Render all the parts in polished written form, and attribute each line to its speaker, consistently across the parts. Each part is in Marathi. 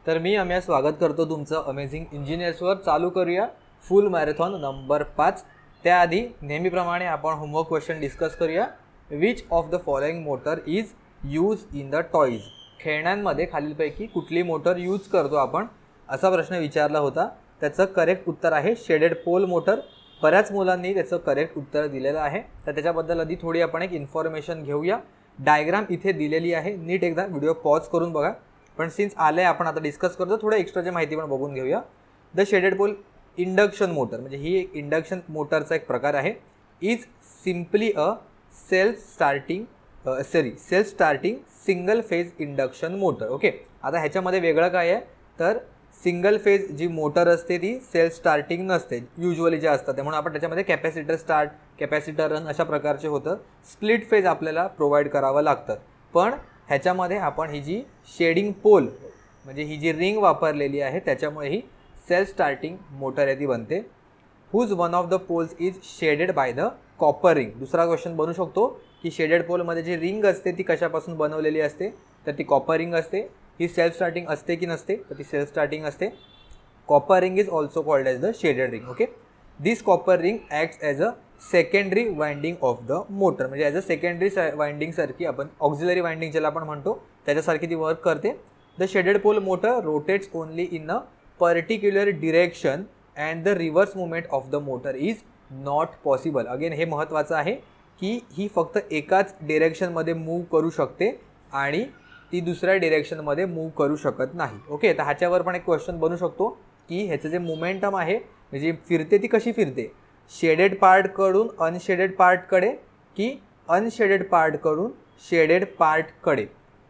Speaker 1: तर मी अम्या स्वागत करतो तुमचं अमेझिंग इंजिनियर्सवर। चालू करूया फुल मॅरेथॉन नंबर 5। त्याआधी नेहमीप्रमाणे आपण होमवर्क क्वेश्चन डिस्कस करूया। Which of the following motor is use in the toys? खेळण्यांमध्ये खालीलपैकी कुठली मोटर यूज करतो आपण, असा प्रश्न विचारला होता। त्याचं करेक्ट उत्तर आहे शेडेड पोल मोटर। बऱ्याच मुलांनी त्याचं करेक्ट उत्तर दिलेलं आहे। तर त्याच्याबद्दल आधी थोडी आपण एक इन्फॉर्मेशन घेऊया। डायग्राम इथे दिलेली आहे, नीट एकदा व्हिडिओ पॉज करून बघा। पण सिन्स आले आपण आता डिस्कस करतो, थोडं एक्स्ट्राची माहिती पण बघून घेऊया। The shaded pole induction motor म्हणजे ही एक इंडक्शन मोटरचा एक प्रकार आहे। Is simply a self starting single phase induction motor. Okay, आता ह्याच्यामध्ये वेगळं काय आहे तर सिंगल फेज जी मोटर असते ती सेल्फ स्टार्टिंग नसते युजुअली जे असतं, त्यामुळे आपण त्याच्यामध्ये कॅपॅसिटर स्टार्ट, कॅपॅसिटर रन अशा प्रकारचे होतं। स्प्लिट फेज आपल्याला प्रोव्हाइड करावं लागतं। पण ह्याच्यामध्ये आपण ही जी शेडिंग पोल म्हणजे ही जी रिंग वापरलेली आहे त्याच्यामुळे ही सेल्फ स्टार्टिंग मोटर आहे ती बनते। Whose one of the poles is shaded by the copper ring. दुसरा क्वेश्चन बनू शकतो की शेडेड पोलमध्ये जी रिंग असते ती कशापासून बनवलेली असते, तर ती कॉपर रिंग असते। ही सेल्फ स्टार्टिंग असते की नसते, तर ती सेल्फ स्टार्टिंग असते। Copper ring is also called as the shaded ring. Okay, this copper ring acts as a secondary winding of the motor, म्हणजे ॲज अ सेकंडरी वाइंडिंग सारखी, आपण ऑक्झिलरी वाइंडिंग ज्याला आपण म्हणतो त्याच्यासारखी ती वर्क करते। The shaded pole motor rotates only in a particular direction and the reverse movement of the motor is not possible. Again हे महत्त्वाचं आहे की ही फक्त एकाच डिरेक्शनमध्ये मूव्ह करू शकते आणि ती दुसऱ्या डिरेक्शनमध्ये मूव्ह करू शकत नाही। ओके, तर ह्याच्यावर पण एक क्वेश्चन बनू शकतो की ह्याचं जे मोमेंटम आहे म्हणजे फिरते ती कशी फिरते, शेडेड पार्टकडून अनशेडेड पार्टकडे की अनशेडेड पार्टकडून शेडेड पार्टकडे।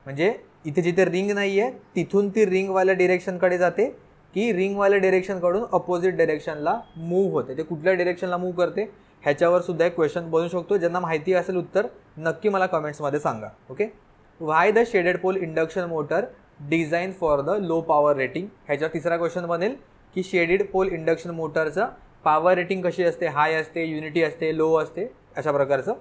Speaker 1: म्हणजे इथे जिथे रिंग नाही आहे तिथून ती रिंगवाल्या डिरेक्शनकडे जाते की रिंगवाल्या डिरेक्शनकडून अपोजिट डिरेक्शनला मूव्ह होते, ते कुठल्या डिरेक्शनला मूव्ह करते ह्याच्यावर सुद्धा एक क्वेश्चन बनू शकतो। ज्यांना माहिती असेल उत्तर नक्की मला कमेंट्समध्ये सांगा। Okay, why the shaded pole induction motor design for the low power rating. ह्याच्यावर तिसरा क्वेश्चन बनेल की शेडेड पोल इंडक्शन मोटरचं पॉवर रेटिंग कशी असते, हाय असते, युनिटी असते, लो असते, अशा प्रकारचं।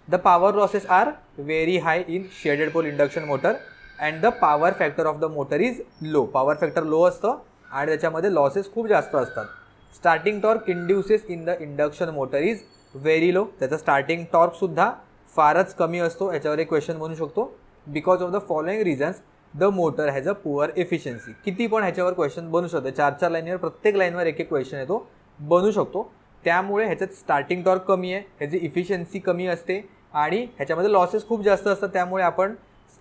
Speaker 1: The power losses are very high in shaded pole induction motor and the power factor of the motor is low. Power factor low असतं आणि त्याच्यामध्ये लॉसेस खूप जास्त असतात। Starting torque induces in the induction motor is very low. त्याचा स्टार्टिंग टॉर्कसुद्धा फारच कमी असतो। याच्यावर एक क्वेश्चन बनू शकतो। Because of the following reasons the motor has a poor efficiency. किती पण ह्याच्यावर क्वेश्चन बनू शकतो, 4 लाईनवर, प्रत्येक लाईनवर एक क्वेश्चन येतो बनू शकतो। त्यामुळे ह्याच्यात स्टार्टिंग टॉर्क कमी आहे, ह्याची इफिशियन्सी कमी असते आणि ह्याच्यामध्ये लॉसेस खूप जास्त असतात। त्यामुळे आपण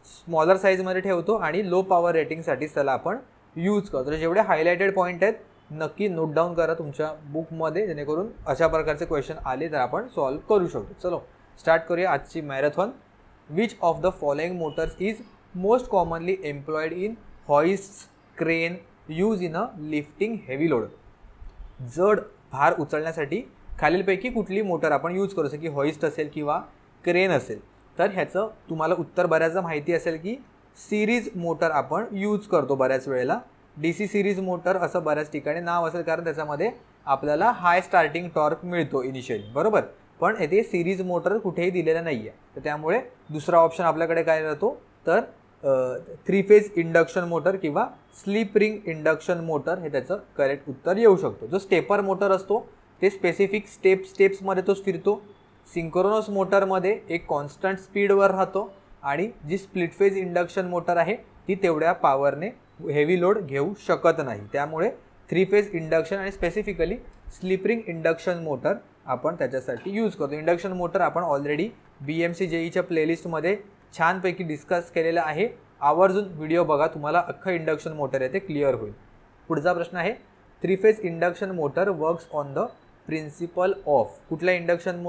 Speaker 1: स्मॉलर साईजमध्ये ठेवतो आणि लो पॉवर रेटिंगसाठी त्याला आपण यूज करतो। जेवढे हायलाइटेड पॉईंट आहेत नक्की नोट डाऊन करा तुमच्या बुकमध्ये, जेणेकरून अशा प्रकारचे क्वेश्चन आले तर आपण सॉल्व्ह करू शकतो। चलो स्टार्ट करूया आजची marathon. Which of the following Motors is most commonly employed in hoist crane use in a lifting heavy load. जड भार उचलण्यासाठी खालीलपैकी कुठली मोटर आपण यूज करू शकतो, की हॉइस्ट असेल किंवा क्रेन असेल, तर ह्याचं तुम्हाला उत्तर बऱ्याचदा माहिती असेल की सिरीज मोटर आपण यूज करतो बऱ्याच वेळेला। DC सिरीज मोटर असं बऱ्याच ठिकाणी नाव असेल कारण त्याच्यामध्ये आपल्याला हाय स्टार्टिंग टॉर्क मिळतो इनिशियली, बरोबर। पण येथे सिरीज मोटर कुठेही दिलेला नाही आहे, तर त्यामुळे दुसरा ऑप्शन आपल्याकडे काय राहतो तर 3 फेज इंडक्शन मोटर किंवा स्लिप रिंग इंडक्शन मोटर हे त्याचं करेक्ट उत्तर येऊ शकतो। जो स्टेपर मोटर असतो ते स्पेसिफिक स्टेप्समध्ये तोच फिरतो। सिंक्रोनस मोटरमध्ये एक कॉन्स्टंट स्पीडवर राहतो आणि जी स्प्लिट फेज इंडक्शन मोटर आहे ती तेवढ्या पॉवरने हेवी लोड घेऊ शकत नाही। त्यामुळे 3 फेज इंडक्शन आणि specifically slip ring induction motor आपण त्याच्यासाठी यूज करतो। इंडक्शन मोटर आपण ऑलरेडी BMC JEEच्या प्लेलिस्टमध्ये छानपैकी डिस्कस केलेलं आहे, आवर्जून व्हिडिओ बघा, तुम्हाला अख्खं इंडक्शन मोटर आहे ते क्लिअर होईल। पुढचा प्रश्न आहे 3 phase induction motor works on the principle of. कुठल्या इंडक्शन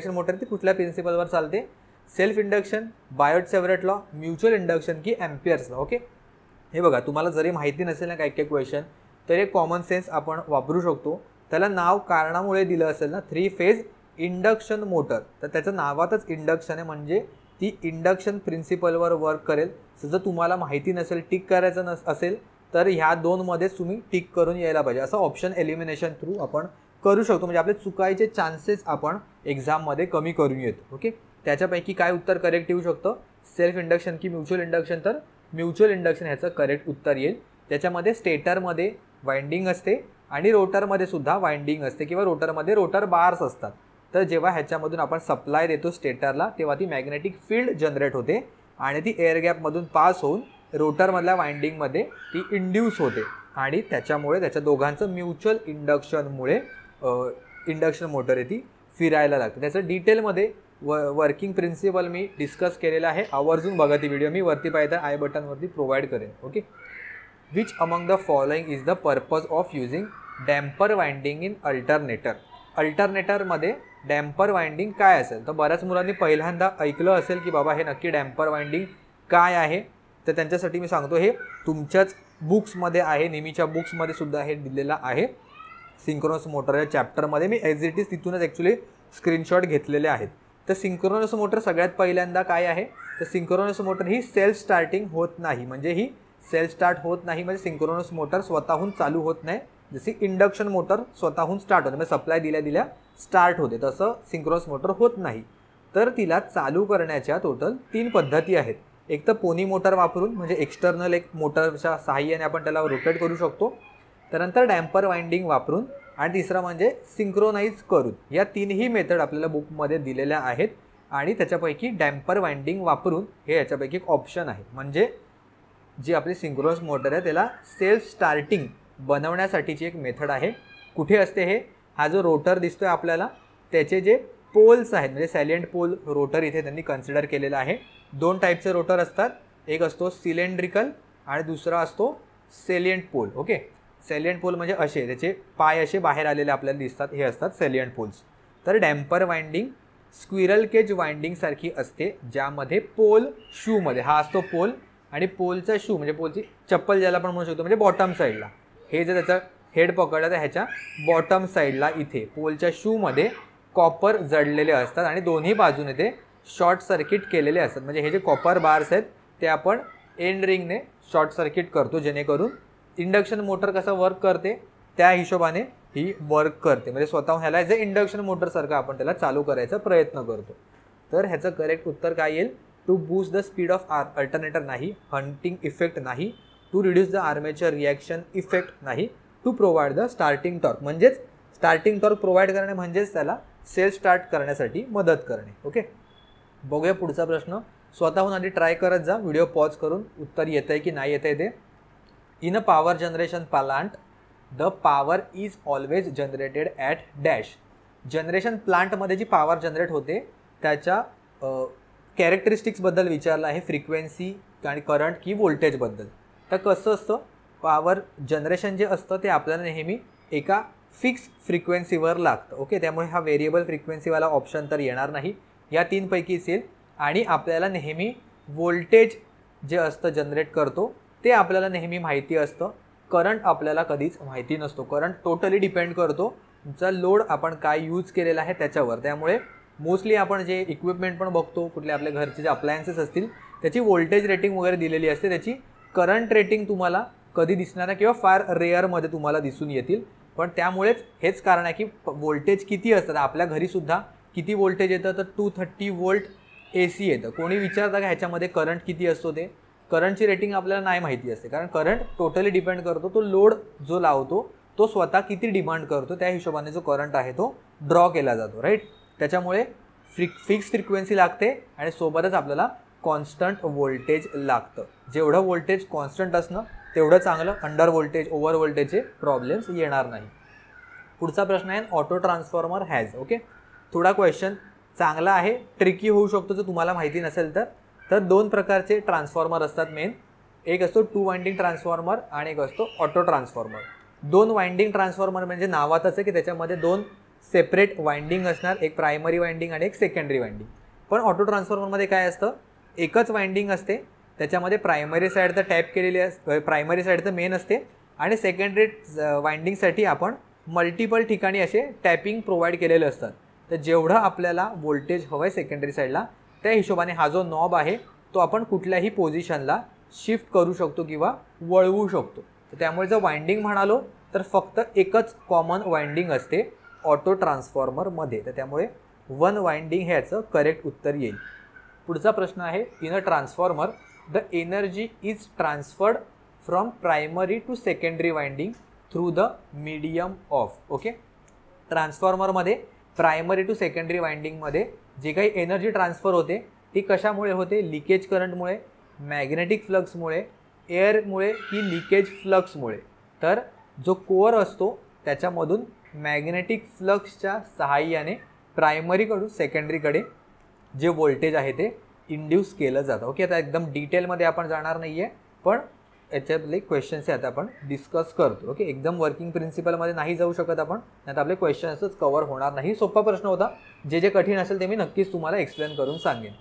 Speaker 1: मोटर ती कुठल्या प्रिन्सिपलवर चालते, self induction, Biot Savart law, mutual induction की एम्पियर्स लॉ। ओके, हे बघा तुम्हाला जरी माहिती नसेल ना काही क्वेश्चन तर एक कॉमन सेन्स आपण वापरू शकतो। त्याला नाव कारणामुळे दिलं असेल ना 3 फेज इंडक्शन मोटर, तर त्याचं नावातच इंडक्शन आहे म्हणजे ती इंडक्शन प्रिन्सिपलवर वर्क करेल। जर तुम्हाला माहिती नसेल, टिक करायचं असेल तर ह्या दोनमध्येच तुम्ही टिक करून यायला पाहिजे, असं ऑप्शन एलिमिनेशन थ्रू आपण करू शकतो। म्हणजे आपले चुकायचे चान्सेस आपण एक्झाममध्ये कमी करून येतो। ओके, त्याच्यापैकी काय उत्तर करेक्ट येऊ शकतं, सेल्फ इंडक्शन की म्युच्युअल इंडक्शन, तर म्युच्युअल इंडक्शन ह्याचं करेक्ट उत्तर येईल। त्याच्यामध्ये स्टेटरमध्ये वाइंडिंग असते आणि रोटरमध्ये सुद्धा वाइंडिंग असते किंवा रोटरमध्ये रोटर बार्स असतात. तर जेव्हा ह्याच्यामधून आपण सप्लाय देतो स्टेटरला तेव्हा ती मॅग्नेटिक फील्ड जनरेट होते आणि ती एअर गॅपमधून पास होऊन रोटरमधल्या वाइंडिंगमध्ये ती इंड्यूस होते आणि त्याच्यामुळे त्याच्या दोघांचं म्युच्युअल इंडक्शनमुळे इंडक्शन मोटर आहे ती फिरायला लागते. त्याचं डिटेलमध्ये वर्किंग प्रिन्सिपल मी डिस्कस केलेलं आहे. आवर्जून बघा ती व्हिडिओ, मी वरती पाहिजे आय बटनवरती प्रोव्हाइड करेन. Okay. Which among the following is the purpose of using damper winding in alternator. अल्टरनेटरमध्ये डॅम्पर वाइंडिंग काय असेल तर बऱ्याच मुलांनी पहिल्यांदा ऐकलं असेल की बाबा हे नक्की डॅम्पर वाइंडिंग काय आहे. तर त्यांच्यासाठी मी सांगतो, हे तुमच्याच बुक्समध्ये आहे, नेहमीच्या बुक्समध्ये सुद्धा हे दिलेलं आहे. सिंक्रोनस मोटर या चॅप्टरमध्ये मी ॲज इट इज तिथूनच ॲक्च्युली स्क्रीनशॉट घेतलेले आहेत. तर सिंक्रोनस मोटर सगळ्यात पहिल्यांदा काय आहे तर सिंक्रोनस मोटर ही सेल्फ स्टार्टिंग होत नाही. म्हणजे ही सेल्फ स्टार्ट होत नाही म्हणजे सिंक्रोनस मोटर स्वतःहून चालू होत नाही. जशी इंडक्शन मोटर स्वतःहून स्टार्ट होते, म्हणजे सप्लाय दिल्या दिल्या स्टार्ट होते, तसं सिंक्रोनस मोटर होत नाही. तर तिला चालू करण्याच्या टोटल 3 पद्धती आहेत. एक तर पोनी मोटर वापरून, म्हणजे एक्सटर्नल एक मोटरच्या सहाय्याने आपण त्याला रोटेट करू शकतो. त्यानंतर डॅम्पर वाइंडिंग वापरून आणि तिसरं म्हणजे सिंक्रोनाइज करून. या 3ही मेथड आपल्याला बुकमध्ये दिलेल्या आहेत आणि त्याच्यापैकी डॅम्पर वाइंडिंग वापरून हे याच्यापैकी एक ऑप्शन आहे. म्हणजे जी आपली सिंक्रोनस मोटर आहे त्याला सेल्फ स्टार्टिंग बनवण्यासाठीची एक मेथड आहे. कुठे असते हे, हा जो रोटर दिसतोय आपल्याला त्याचे जे पोल्स आहेत, म्हणजे सॅलियंट पोल रोटर इथे त्यांनी कन्सिडर केलेला आहे. 2 टाईपचे रोटर असतात, एक असतो सिलेंड्रिकल आणि दुसरा असतो salient pole. Okay. Salient pole म्हणजे असे त्याचे पाय असे बाहेर आलेले आपल्याला दिसतात, हे असतात सेलियंट पोल्स. तर damper winding squirrel cage winding सारखी असते, ज्यामध्ये पोल शूमध्ये हा असतो पोल आणि पोलचा शू म्हणजे पोलची चप्पल ज्याला आपण म्हणू शकतो, म्हणजे बॉटम साईडला हे जर त्याचा हेड पकडला तर ह्याच्या बॉटम साईडला इथे पोलच्या शूमध्ये कॉपर जडलेले असतात आणि दोन्ही बाजूने ते शॉर्ट सर्किट केलेले असतात. म्हणजे हे जे कॉपर बार्स आहेत ते आपण एंड रिंगने शॉर्ट सर्किट करतो, जेणेकरून इंडक्शन मोटर कसं वर्क करते त्या हिशोबाने ही वर्क करते. म्हणजे स्वतःहून ह्याला ॲज अ इंडक्शन मोटरसारखं आपण त्याला चालू करायचा प्रयत्न करतो. तर ह्याचं करेक्ट उत्तर काय येईल, to boost the speed of alternator नाही, हंटिंग इफेक्ट नाही, to reduce the armature reaction effect नाही, to provide the starting torque. म्हणजेच स्टार्टिंग टॉर्क प्रोव्हाइड करणे म्हणजेच त्याला सेल्फ स्टार्ट करण्यासाठी मदत करणे. ओके. बघूया पुढचा प्रश्न. स्वतःहून आधी ट्राय करत जा, व्हिडिओ पॉज करून उत्तर येतं आहे की नाही येतं आहे ते. In a power generation plant the power is always generated at dash. Generation प्लांटमध्ये जी पॉवर जनरेट होते त्याच्या कॅरेक्टरिस्टिक्सबद्दल विचारलं आहे, फ्रिक्वेन्सी आणि करंट की व्होल्टेजबद्दल. तर कसं असतं, पॉवर जनरेशन जे असतं ते आपल्याला नेहमी एका फिक्स फ्रिक्वेन्सीवर लागतं. ओके. त्यामुळे हा व्हेरिएबल फ्रिक्वेन्सीवाला ऑप्शन तर येणार नाही, या 3 पैकीच येईल. आणि आपल्याला नेहमी व्होल्टेज जे असतं जनरेट करतो ते आपल्याला नेहमी माहिती असतं, करंट आपल्याला कधीच माहिती नसतो. करंट टोटली डिपेंड करतो तुमचा लोड आपण काय यूज केलेला आहे त्याच्यावर. त्यामुळे मोस्टली आपण जे इक्विपमेंट पण बघतो, कुठले आपल्या घरचे जे अप्लायन्सेस असतील त्याची व्होल्टेज रेटिंग वगैरे दिलेली असते, त्याची करंट रेटिंग तुम्हाला कधी दिसणार नाही किंवा फार रेअरमध्ये तुम्हाला दिसून येतील. पण त्यामुळेच हेच कारण आहे की व्होल्टेज किती असतात. आपल्या घरीसुद्धा किती व्होल्टेज येतं तर 230 वोल्ट AC येतं. कोणी विचारतं का ह्याच्यामध्ये करंट किती असतो, ते करंटची रेटिंग आपल्याला नाही माहिती असते, कारण करंट टोटली डिपेंड करतो तो लोड जो लावतो तो स्वतः किती डिमांड करतो त्या हिशोबाने जो करंट आहे तो ड्रॉ केला जातो. राईट. त्याच्यामुळे फिक्स फ्रिक्वेन्सी लागते आणि सोबतच आपल्याला कॉन्स्टंट व्होल्टेज लागतं. जेवढं व्होल्टेज कॉन्स्टंट असणं तेवढं चांगलं, अंडर व्होल्टेज ओव्हर व्होल्टेजचे प्रॉब्लेम्स येणार नाही. पुढचा प्रश्न आहे, ऑटो ट्रान्सफॉर्मर हॅज. ओके. थोडा क्वेश्चन चांगला आहे, ट्रिकी होऊ शकतो जर तुम्हाला माहिती नसेल तर 2 प्रकारचे ट्रान्सफॉर्मर असतात मेन. एक असतो 2 वाइंडिंग ट्रान्सफॉर्मर आणि एक असतो ऑटो ट्रान्सफॉर्मर. 2 वाइंडिंग ट्रान्सफॉर्मर म्हणजे नावातच आहे की त्याच्यामध्ये 2 सेपरेट वाइंडिंग असणार, एक प्रायमरी वाइंडिंग आणि एक सेकंडरी वाइंडिंग. पण ऑटो ट्रान्सफॉर्मरमध्ये काय असतं, एकच वाइंडिंग असते, त्याच्यामध्ये प्रायमरी साईड तर टॅप केलेली असते, प्रायमरी साईड तर मेन असते आणि सेकंडरी वाइंडिंगसाठी आपण मल्टिपल ठिकाणी असे टॅपिंग प्रोव्हाइड केलेले असतात. तर जेवढं आपल्याला व्होल्टेज हवं आहे सेकंडरी साईडला त्या हिशोबाने हा जो नॉब आहे तो आपण कुठल्याही पोझिशनला शिफ्ट करू शकतो किंवा वळवू शकतो. तर त्यामुळे जर वाइंडिंग म्हणालो तर फक्त एकच कॉमन वाइंडिंग असते ऑटो ट्रान्सफॉर्मरमध्ये. तर त्यामुळे 1 वाइंडिंग हे याचं करेक्ट उत्तर येईल. पुढचा प्रश्न आहे, in a transformer the energy is transferred from primary to secondary winding through the medium of. Okay, ट्रान्सफॉर्मरमध्ये प्रायमरी टू सेकंडरी वाइंडिंगमध्ये जे काही एनर्जी ट्रान्सफर होते ती कशामुळे होते? लिकेज करंटमुळे, मॅग्नेटिक फ्लक्समुळे, एअरमुळे की लिकेज फ्लक्समुळे. तर जो कोअर असतो त्याच्यामधून मॅग्नेटिक फ्लक्सच्या सहाय्याने प्रायमरीकडून सेकंडरीकडे जे व्होल्टेज आहे ते इंड्यूस केलं जातं. ओके, आता एकदम डिटेलमध्ये आपण जाणार नाही आहे, पण याच्यातले क्वेश्चन्स आहेत आपण डिस्कस करतो. ओके, एकदम वर्किंग प्रिन्सिपलमध्ये नाही जाऊ शकत आपण, नाही तर आपले क्वेश्चन्सच कवर होणार नाही. सोपा प्रश्न होता, जे जे कठीण असेल ते मी नक्कीच तुम्हाला एक्सप्लेन करून सांगेन.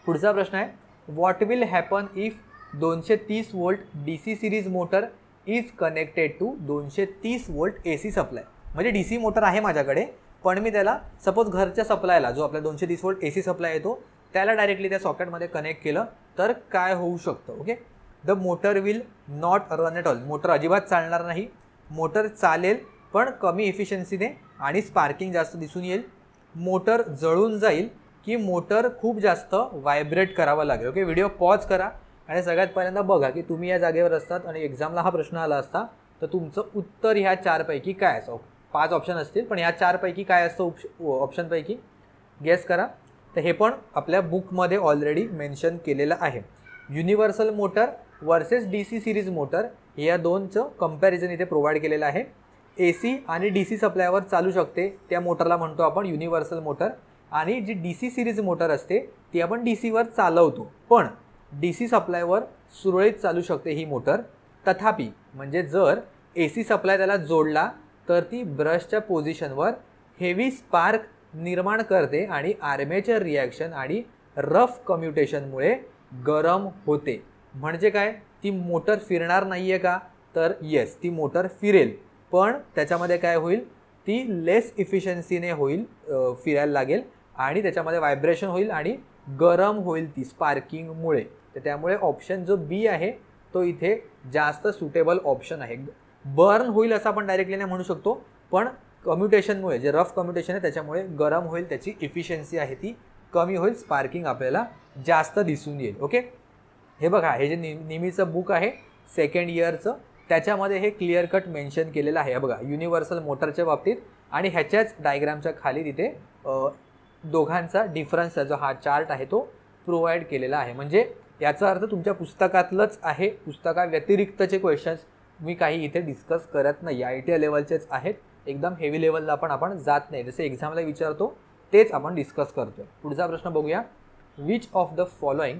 Speaker 1: पुढचा प्रश्न आहे, what will happen if 230 volt DC series motor is connected to 230 volt AC supply. म्हणजे DC मोटर आहे माझ्याकडे, पण मी त्याला सपोज घरच्या सप्लायला जो आपल्या 230 वोल्ट AC सप्लाय येतो त्याला डायरेक्टली त्या सॉकेटमध्ये कनेक्ट केलं तर काय होऊ शकतं? Okay, the motor will not run at all. Motor अजिबात चालणार नाही. मोटर चालेल पण कमी एफिशियन्सीने आणि स्पार्किंग जास्त दिसून येईल. मोटर जळून जाईल की मोटर खूप जास्त व्हायब्रेट करावं लागेल. ओके, व्हिडिओ पॉज करा आणि सगळ्यात पहिल्यांदा बघा की तुम्ही या जागेवर असतात आणि एक्झामला हा प्रश्न आला असता तर तुमचं उत्तर ह्या 4पैकी काय असं? 5 ऑप्शन असतील, पण ह्या 4पैकी काय असतं ऑप्शनपैकी? गेस करा. तर हे पण आपल्या बुकमध्ये ऑलरेडी मेन्शन केलेलं आहे. Universal motor versus DC series motor या दोनचं कंपॅरिझन इथे प्रोव्हाइड केलेलं आहे. AC आणि DC सप्लायवर चालू शकते त्या मोटरला म्हणतो आपण युनिव्हर्सल मोटर, आणि जी DC सिरीज मोटर असते ती आपण DCवर चालवतो, पण DC सप्लायवर सुरळीत चालू शकते ही मोटर. तथापि म्हणजे जर AC सप्लाय त्याला जोडला तर ती ब्रशच्या पोझिशनवर हेवी स्पार्क निर्माण करते आणि आर्मेचर रिॲक्शन आणि रफ कम्युटेशनमुळे गरम होते. म्हणजे काय? ती मोटर फिरणार नाही आहे का? तर येस, ती मोटर फिरेल, पण त्याच्यामध्ये काय होईल? ती लेस इफिशियन्सीने होईल, फिरायला लागेल आणि त्याच्यामध्ये व्हायब्रेशन होईल आणि गरम होईल ती स्पार्किंगमुळे. तर त्यामुळे ऑप्शन जो बी आहे तो इथे जास्त सुटेबल ऑप्शन आहे. बर्न होईल असं आपण डायरेक्टली नाही म्हणू शकतो, पण कम्युटेशनमुळे जे रफ कम्युटेशन आहे त्याच्यामुळे गरम होईल, त्याची इफिशियन्सी आहे ती कमी होईल, स्पार्किंग आपल्याला जास्त दिसून येईल. ओके, हे बघा, हे जे नेहमीचं बुक आहे सेकंड इयरचं त्याच्यामध्ये हे क्लिअर कट मेन्शन केलेलं आहे. बघा, युनिव्हर्सल मोटरच्या बाबतीत आणि ह्याच्याच डायग्रामच्या खाली तिथे दोघांचा डिफरन्स जो हा चार्ट आहे तो प्रोव्हाइड केलेला आहे. म्हणजे याचा अर्थ तुमच्या पुस्तकातलंच आहे, पुस्तकाव्यतिरिक्तचे क्वेश्चन्स मी काही इथे डिस्कस करत नाही. ITI लेवलचेच आहेत, एकदम हेवी लेवलला आपण जात नाही. जसे एक्झामला विचारतो तेच आपण डिस्कस करतो. पुढचा प्रश्न बघूया. Which of the following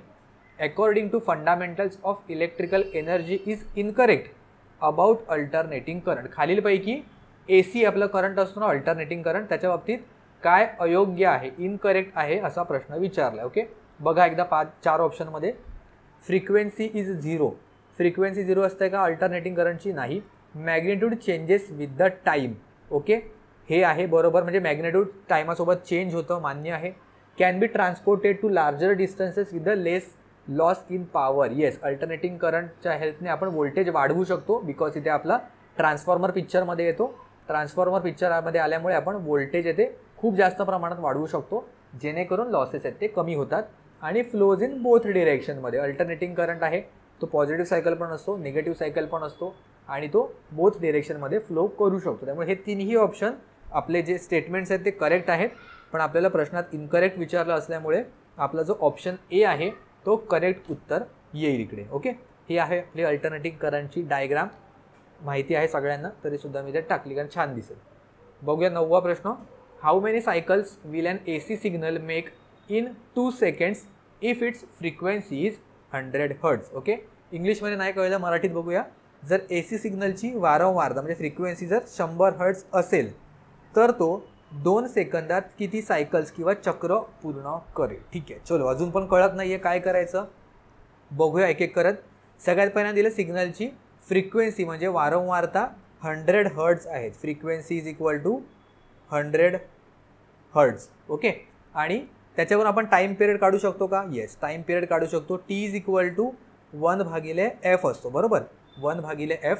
Speaker 1: according to fundamentals of electrical energy is incorrect about alternating current. खालीलपैकी AC आपलं करंट असतो ना, अल्टरनेटिंग करंट, त्याच्या बाबतीत काय अयोग्य आहे, इनकरेक्ट आहे असा प्रश्न विचारला. ओके, बघा एकदा 4 ऑप्शनमध्ये. Frequency is 0. फ्रिक्वेन्सी 0 असते का अल्टरनेटिंग करंटची? नाही. Magnitude changes with the time. Okay, हे आहे बरोबर, म्हणजे मॅग्निट्यूड टायमासोबत चेंज होतं, मान्य आहे. Can be transported to larger distances with the less loss in power. Yes, alternating करंटच्या हेल्पने आपण व्होल्टेज वाढवू शकतो, बिकॉज इथे आपला ट्रान्सफॉर्मर पिक्चरमध्ये येतो. ट्रान्सफॉर्मर पिक्चरमध्ये आल्यामुळे आपण व्होल्टेज येथे खूप जास्त प्रमाणात वाढवू शकतो, जेणेकरून लॉसेस आहेत ते कमी होतात. आणि फ्लोज इन बोथ डिरेक्शनमध्ये अल्टरनेटिंग करंट आहे तो पॉझिटिव्ह सायकल पण असतो, निगेटिव्ह सायकल पण असतो, आणि तो बोथ डिरेक्शनमध्ये फ्लो करू शकतो. त्यामुळे हे तिन्ही ऑप्शन आपले जे स्टेटमेंट्स आहेत ते करेक्ट आहेत, पण आपल्याला प्रश्नात इनकरेक्ट विचारलं असल्यामुळे आपला जो ऑप्शन ए आहे तो करेक्ट उत्तर येईल इकडे. ओके, ही आहे आपली अल्टरनेटिंग करंटची डायग्राम. माहिती आहे सगळ्यांना, तरीसुद्धा मी ते टाकली कारण छान दिसेल. बघूया 9वा प्रश्न. How many cycles will an AC signal make in 2 seconds if its frequency is 100 Hz. Okay, इंग्लिशमध्ये नाही कळलं, मराठीत बघूया. जर AC सिग्नलची वारंवारता म्हणजे फ्रिक्वेन्सी जर 100 Hz असेल तर तो 2 सेकंदात किती सायकल्स किंवा चक्र पूर्ण करेल. ठीक आहे, चलो, अजून पण कळत नाही आहे काय करायचं, बघूया एक एक करत. सगळ्यात पहिल्यांदा दिलं सिग्नलची फ्रिक्वेन्सी म्हणजे वारंवारता 100 Hz आहे. Frequency is equal to 100 Hz. Okay, आणि त्याच्यावर आपण टाईम पिरियड काढू शकतो का? येस, टाईम पिरियड काढू शकतो. T is equal to 1/f असतो, बरोबर. 1/f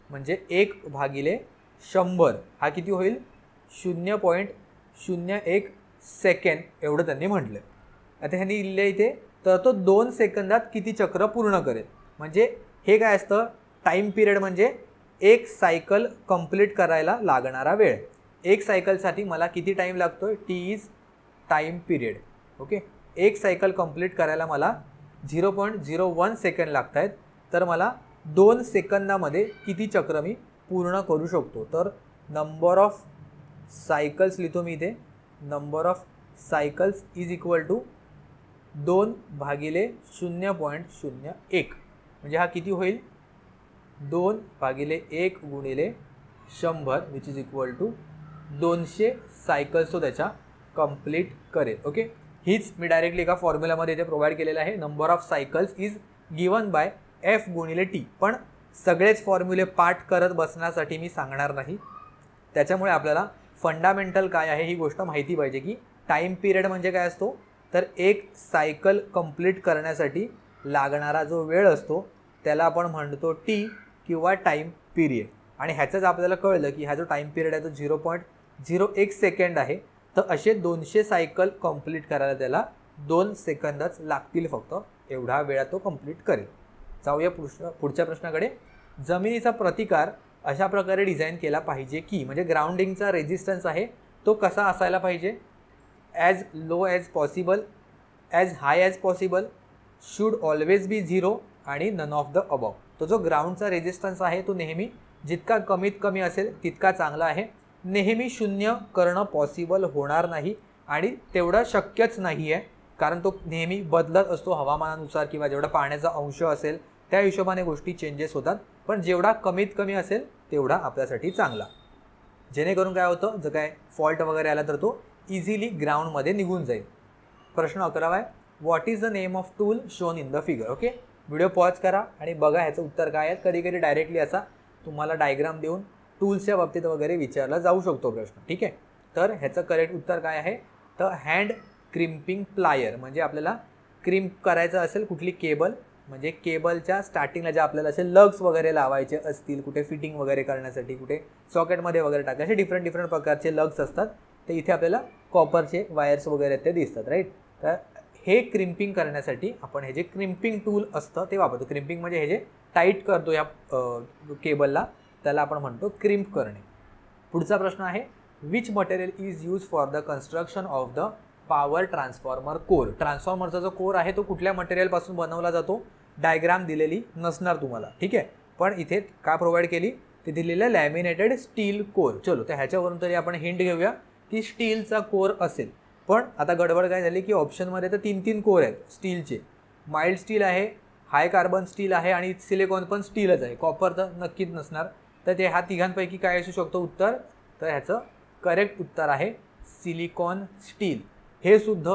Speaker 1: म्हणजे 1/100. हा किती होईल? 0.01 सेकंड एवढं त्यांनी म्हटलं. आता ह्यांनी लिहिलं इथे, तर तो 2 सेकंदात किती चक्र पूर्ण करेल. म्हणजे हे काय असतं, टाईम पिरियड म्हणजे एक सायकल कंप्लीट करायला लागणारा वेळ. एक सायकलसाठी मला किती टाईम लागतोय, T is time period. Okay, एक सायकल कंप्लीट करायला मला 0.01 सेकंड लागत आहेत, तर मला 2 सेकंदामध्ये किती चक्र मी पूर्ण करू शकतो. तर नंबर ऑफ सायकल्स लिहितो मी इथे. Number of cycles is equal to 2 भागिले 0.01 म्हणजे हा किती होईल, 2 भागिले 1 गुणिले 100 which is equal to 200 cycles तो त्याच्या कंप्लीट करेल. ओके, हीच मी डायरेक्टली एका फॉर्म्युलामध्ये इथे प्रोव्हाइड केलेलं आहे. Number of cycles is given by F गुणिले टी. पण सगळेच फॉर्म्युले पाठ करत बसण्यासाठी मी सांगणार नाही. त्याच्यामुळे आपल्याला फंडामेंटल काय आहे ही गोष्ट माहिती पाहिजे की टाईम पिरियड म्हणजे काय असतो. तर एक सायकल कंप्लीट करण्यासाठी लागणारा जो वेळ असतो त्याला आपण म्हणतो टी किंवा टाईम पिरियड. आणि ह्याचंच आपल्याला कळलं की हा जो टाईम पिरियड आहे तो 0.01 सेकंड आहे. तर असे 200 सायकल कंप्लीट करायला त्याला 2 सेकंदच लागतील फक्त, एवढा वेळा तो कंप्लीट करेल. जाऊया पुढच्या प्रश्नाकडे. जमिनीचा प्रतिकार अशा प्रकारे डिझाईन केला पाहिजे की, म्हणजे ग्राउंडिंगचा रेजिस्टन्स आहे तो कसा असायला पाहिजे, as low as possible, as high as possible, should always be 0 आणि नन ऑफ द अबव. तो जो ग्राउंडचा रेजिस्टन्स आहे तो नेहमी जितका कमीत कमी असेल तितका चांगला आहे. नेहमी 0 करणं पॉसिबल होणार नाही आणि तेवढं शक्यच नाही आहे, कारण तो नेहमी बदलत असतो हवामानानुसार किंवा जेवढा पाण्याचा अंश असेल त्या हिशोबाने गोष्टी चेंजेस होतात. पण जेवढा कमीत कमी असेल तेवढा आपल्यासाठी चांगला, जेणेकरून काय होतं, जर काय फॉल्ट वगैरे आला तर तो इझिली ग्राउंडमध्ये निघून जाईल. प्रश्न 11 आहे, what is the name of tool shown in the figure. Okay, video pause करा आणि बघा ह्याचं उत्तर काय आहे. कधी कधी डायरेक्टली असा तुम्हाला डायग्राम देऊन टूल्सच्या बाबतीत वगैरे विचारला जाऊ शकतो प्रश्न. ठीक आहे, तर ह्याचं करेक्ट उत्तर काय आहे, तर हँड क्रिम्पिंग प्लायर. म्हणजे आपल्याला क्रिम्प करायचं असेल कुठली केबल, म्हणजे केबलच्या स्टार्टिंगला जे आपल्याला असे लग्स वगैरे लावायचे असतील, कुठे फिटिंग वगैरे करण्यासाठी, कुठे सॉकेटमध्ये वगैरे टाकायचे, असे डिफरंट प्रकारचे लग्स असतात. तर इथे आपल्याला कॉपरचे वायर्स वगैरे ते दिसतात, राईट. तर हे क्रिम्पिंग करण्यासाठी आपण हे जे क्रिम्पिंग टूल असतं ते वापरतो. क्रिम्पिंग म्हणजे हे जे टाईट करतो या केबलला त्याला आपण म्हणतो क्रिम्प करणे. पुढचा प्रश्न आहे, which material is use for the construction of the power transformer core. ट्रान्सफॉर्मरचा जो कोर आहे तो कुठल्या मटेरियलपासून बनवला जातो, डायग्राम दिलेली नसणार तुम्हाला. ठीक आहे, पण इथे काय प्रोव्हाइड केली ते दिलेलं लॅमिनेटेड स्टील कोर. चलो, तर ह्याच्यावरून तरी आपण हिंट घेऊया की स्टीलचा कोर असेल. पण आता गडबड काय झाली की ऑप्शनमध्ये तर 3 कोर आहेत स्टीलचे. माइल्ड स्टील आहे, हाय कार्बन स्टील आहे आणि सिलिकॉन पण स्टीलच आहे. कॉपर तर नक्कीच नसणार. तर ते ह्या तिघांपैकी काय असू शकतो उत्तर, तर ह्याचं करेक्ट उत्तर आहे सिलिकॉन स्टील. हे सुद्धा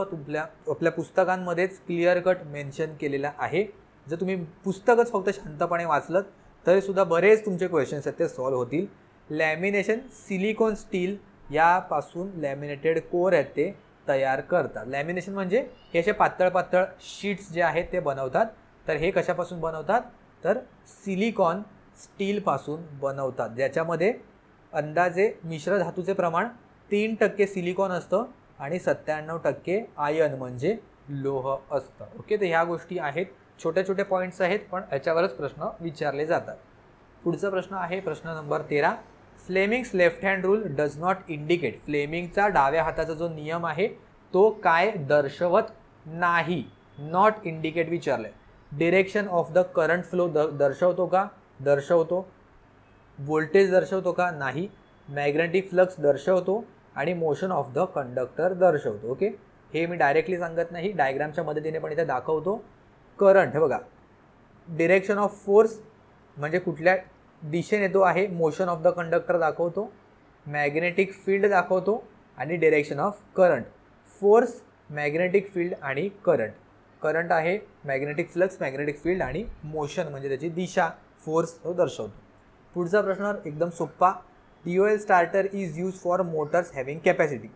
Speaker 1: आपल्या पुस्तकांमध्येच क्लिअर कट मेन्शन केलेलं आहे. जर तुम्ही पुस्तकच फक्त शांतपणे वाचलं तरीसुद्धा बरेच तुमचे क्वेश्चन्स आहेत ते सॉल्व्ह होतील. लॅमिनेशन सिलिकॉन स्टील यापासून लॅमिनेटेड कोर आहेत ते तयार करतात. लॅमिनेशन म्हणजे हे असे पातळ शीट्स जे आहेत ते बनवतात. तर हे कशापासून बनवतात, तर सिलिकॉन स्टीलपासून बनवतात, ज्याच्यामध्ये अंदाजे मिश्र धातूचे प्रमाण 3% सिलिकॉन असतं आणि 97% आयन म्हणजे लोह असतं. ओके, तर ह्या गोष्टी आहेत, छोटे पॉईंट्स आहेत, पण याच्यावरच प्रश्न विचारले जातात. पुढचा प्रश्न आहे प्रश्न number 13. Fleming's left hand rule does not indicate. फ्लेमिंगचा डाव्या हाताचा जो नियम आहे तो काय दर्शवत नाही. नॉट इंडिकेट विचारले. Direction of the current flow दर्शवतो का, दर्शवतो. व्होल्टेज दर्शवतो का, नाही. मॅग्नेटिक फ्लक्स दर्शवतो आणि मोशन ऑफ द कंडक्टर दर्शवतो. ओके, हे मी डायरेक्टली सांगत नाही, डायग्रामच्या मदतीने पण इथे दाखवतो. करंट, हे बघा, डिरेक्शन ऑफ फोर्स म्हणजे कुठल्या दिशेने तो आहे, मोशन ऑफ द कंडक्टर दाखवतो. मॅग्नेटिक फील्ड दाखवतो आणि direction of current. Force, magnetic field आणि करंट. करंट आहे, मॅग्नेटिक फ्लक्स, मॅग्नेटिक फील्ड आणि मोशन म्हणजे त्याची दिशा, फोर्स तो दर्शवतो. पुढचा प्रश्न एकदम सोप्पा. DOL starter is use for Motors having capacity.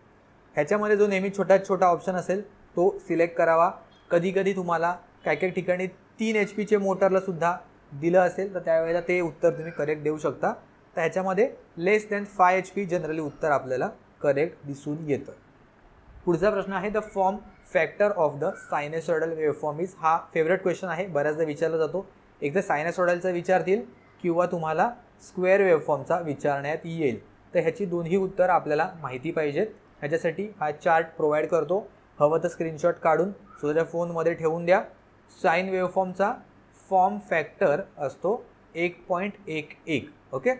Speaker 1: ह्याच्यामध्ये जो नेहमी छोटा ऑप्शन असेल तो सिलेक्ट करावा. कधी तुम्हाला काही ठिकाणी 3 HP मोटरला सुद्धा दिलं असेल तर त्यावेळेला ते उत्तर तुम्ही करेक्ट देऊ शकता. तर ह्याच्यामध्ये लेस दॅन 5 HP जनरली उत्तर आपल्याला करेक्ट दिसून येतं. पुढचा प्रश्न आहे, the form factor of the sinusoidal waveform is. हा फेवरेट क्वेश्चन आहे, बऱ्याचदा विचारला जातो. एकदा सायनोसॉइडलचा विचारतील किंवा तुम्हाला स्क्वेअर वेव्हफॉर्मचा विचारण्यात येईल. तर ह्याची दोन्ही उत्तर आपल्याला माहिती पाहिजेत. ह्याच्यासाठी हा चार्ट प्रोव्हाइड करतो. हवं तर स्क्रीनशॉट काढून स्वतःच्या फोनमध्ये ठेवून द्या. साईन वेव्हफॉर्मचा फॉर्म फॅक्टर असतो 1.11. ओके,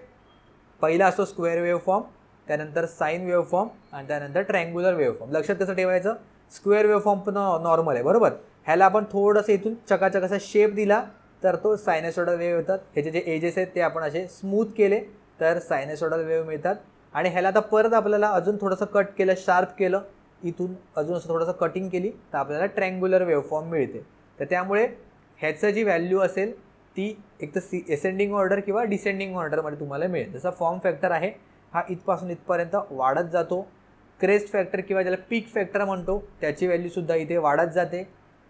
Speaker 1: पहिला असतो स्क्वेअर वेव्हफॉर्म, त्यानंतर साईन वेव्हफॉर्म आणि त्यानंतर ट्रँग्युलर वेव्हफॉर्म. लक्षात कसं ठेवायचं, स्क्वेअर वेव्हफॉर्म पण नॉर्मल आहे बरोबर. ह्याला आपण थोडंसं इथून चकाचक असा शेप दिला तर तो सायनसॉइडल वेव्ह येतात. ह्याचे जे एजेस आहेत ते आपण असे स्मूथ केले तर सायनसॉइडल वेव्ह मिळतात. आणि ह्याला आता परत आपल्याला अजून थोडंसं कट केलं, शार्प केलं, इथून अजून असं थोडंसं कटिंग केली तर आपल्याला ट्रँग्युलर वेव्हफॉर्म मिळते. तर त्यामुळे ह्याचं जी व्हॅल्यू असेल ती एक तर एसेंडिंग ऑर्डर किंवा डिसेंडिंग ऑर्डरमध्ये तुम्हाला मिळेल. जसा फॉर्म फॅक्टर आहे हा इथपासून इथपर्यंत वाढत जातो. क्रेस्ट फॅक्टर किंवा ज्याला पीक फॅक्टर म्हणतो त्याची व्हॅल्यूसुद्धा इथे वाढत जाते.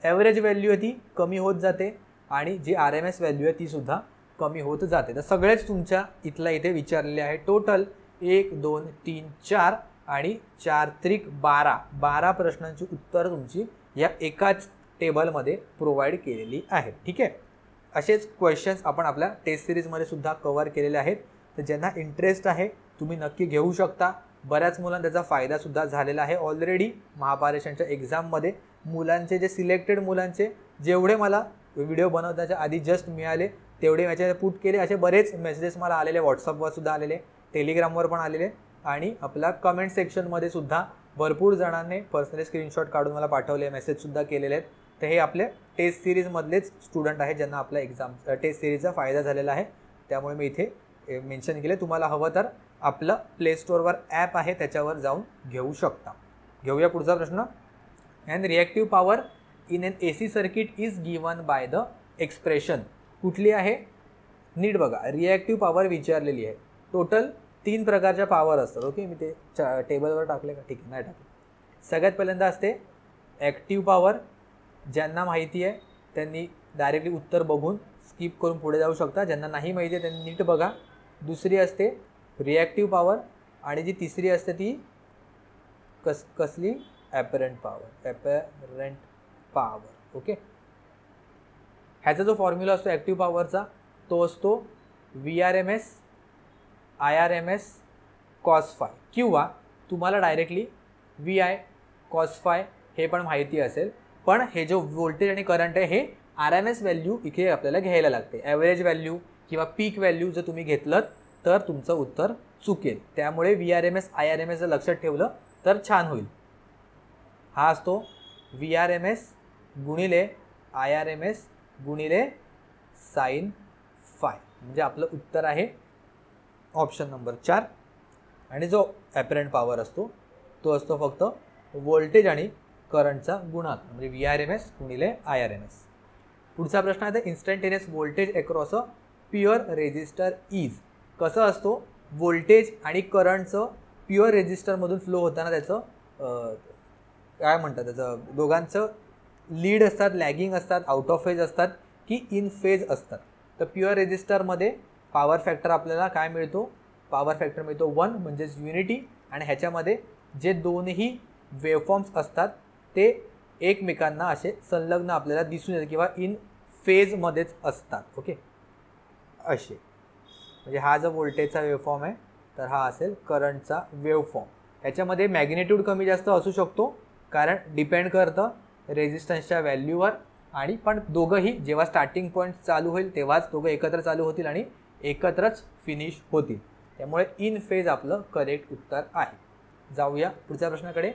Speaker 1: ॲव्हरेज व्हॅल्यू आहे ती कमी होत जाते आणि जी RMS व्हॅल्यू आहे तीसुद्धा कमी होत जाते. तर सगळेच तुमच्या इथला इथे विचारलेले आहे. टोटल 1 2 3 4 आणि 4 त्रिक 12 प्रश्नांची उत्तरं तुमची या एकाच टेबलमध्ये प्रोव्हाइड केलेली आहेत. ठीक आहे, असेच क्वेश्चन्स आपण आपल्या टेस्ट सिरीजमध्ये सुद्धा कव्हर केलेले आहेत. तर ज्यांना इंटरेस्ट आहे तुम्ही नक्की घेऊ शकता. बऱ्याच मुलांना त्याचा फायदासुद्धा झालेला आहे. ऑलरेडी महापारेषणच्या एक्झाममध्ये मुलांचे जे सिलेक्टेड मुलांचे जेवढे मला व्हिडिओ बनवण्याच्या आधी जस्ट मिळाले तेवढे याचे पुट केले. असे बरेच मेसेजेस मला आलेले, व्हॉट्सअपवर सुद्धा आलेले, टेलिग्रामवर पण आलेले आणि आपला कमेंट सेक्शनमध्ये सुद्धा भरपूर जणांनी पर्सनली स्क्रीनशॉट काढून मला पाठवले, मेसेजसुद्धा केलेले आहेत. तर हे आपले टेस्ट सिरीजमधलेच स्टुडंट आहेत ज्यांना आपला टेस्ट सिरीजचा फायदा झालेला आहे. त्यामुळे मी इथे मेन्शन केले. तुम्हाला हवं तर आपलं प्ले स्टोअरवर ॲप आहे त्याच्यावर जाऊन घेऊ शकता. घेऊया पुढचा प्रश्न. And reactive power in an AC circuit is given by the expression. कुठली आहे नीट बघा. रिॲक्टिव्ह पॉवर विचारलेली आहे. टोटल 3 प्रकारच्या पॉवर असतात. ओके, मी ते टेबलवर टाकले का? ठीक आहे, नाही टाकले. सगळ्यात पहिल्यांदा असते ॲक्टिव्ह पॉवर. ज्यांना माहिती आहे त्यांनी डायरेक्टली उत्तर बघून स्किप करून पुढे जाऊ शकता. ज्यांना नाही माहिती आहे त्यांनी नीट बघा. दुसरी असते रिॲक्टिव्ह पॉवर आणि जी तिसरी असते ती कसली? Apparent power. ओके, ह्याचा जो फॉर्म्युला असतो ॲक्टिव्ह पॉवरचा तो असतो VRMS IRMS cos phi, किंवा तुम्हाला डायरेक्टली VI cos phi हे पण माहिती असेल. पण हे जो व्होल्टेज आणि करंट आहे हे RMS व्हॅल्यू इथे आपल्याला घ्यायला लागते. ॲव्हरेज व्हॅल्यू किंवा पीक व्हॅल्यू जर तुम्ही घेतलं तर तुमचं उत्तर चुकेल. त्यामुळे VRMS IRMS जर लक्षात ठेवलं तर छान होईल. हा असतो VRMS गुणिले IRMS गुणिले साइन फाय. म्हणजे आपलं उत्तर आहे ऑप्शन नंबर 4. आणि जो ॲपरंट पॉवर असतो तो असतो फक्त व्होल्टेज आणि करंटचा गुणाकार म्हणजे VRMS गुणिले IRMS. पुढचा प्रश्न आहे instantaneous voltage across a pure resistor is. कसं असतो व्होल्टेज आणि करंटचं प्युअर रेजिस्टरमधून फ्लो होताना त्याचं काय म्हणतात, त्याचं दोघांचं लीड असतात, लॅगिंग असतात, आउट ऑफ फेज असतात की इन फेज असतात. तर प्युअर रेजिस्टरमध्ये पॉवर फॅक्टर आपल्याला काय मिळतो? पॉवर फॅक्टर मिळतो 1 म्हणजेच युनिटी. आणि ह्याच्यामध्ये जे दोन्ही वेव्हफॉर्म्स असतात ते एकमेकांना असे संलग्न आपल्याला दिसून येतात किंवा इन फेजमध्येच असतात. ओके, असे म्हणजे हा जो व्होल्टेजचा वेव्हफॉर्म आहे तर हा असेल करंटचा वेव्हफॉर्म. ह्याच्यामध्ये मॅग्नेट्यूड कमी जास्त असू शकतो कारण डिपेंड करतं रेजिस्टन्सच्या व्हॅल्यूवर. आणि पण दोघंही जेव्हा स्टार्टिंग पॉईंट चालू होईल तेव्हाच दोघं एकत्र चालू होतील आणि एकत्रच फिनिश होतील. त्यामुळे इन फेज आपलं करेक्ट उत्तर आहे. जाऊया पुढच्या प्रश्नाकडे.